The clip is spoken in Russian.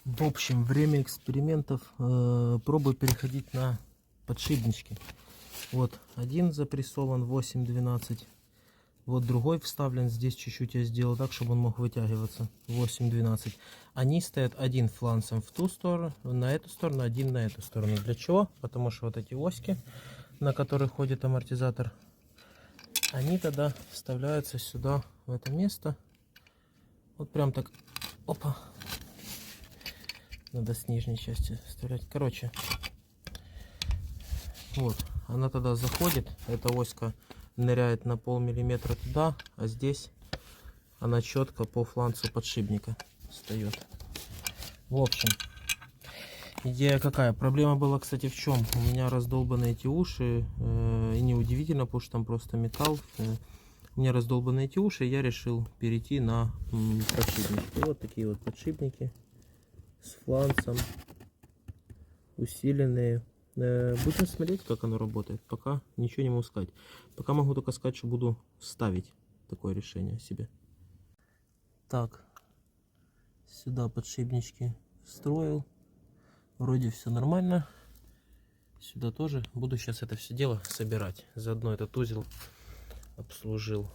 В общем, время экспериментов. Пробую переходить на подшипнички. Вот один запрессован 8-12. Вот другой вставлен. Здесь чуть-чуть я сделал так, чтобы он мог вытягиваться. 8-12. Они стоят один фланцем в ту сторону, на эту сторону, один на эту сторону. Для чего? Потому что вот эти оськи, на которых ходит амортизатор, они тогда вставляются сюда, в это место. Вот прям так. Опа. Надо с нижней части вставлять. Короче, вот, она тогда заходит, эта оська ныряет на полмиллиметра туда, а здесь она четко по фланцу подшипника встает. В общем, идея какая? Проблема была, кстати, в чем? У меня раздолбаны эти уши, и неудивительно, потому что там просто металл. У меня раздолбаны эти уши, и я решил перейти на подшипники. Вот такие вот подшипники с фланцем, усиленные. Будем смотреть, как оно работает. Пока ничего не могу сказать. Пока могу только сказать, что буду ставить такое решение себе. Так, сюда подшипнички встроил. Вроде все нормально. Сюда тоже. Буду сейчас это все дело собирать. Заодно этот узел обслужил.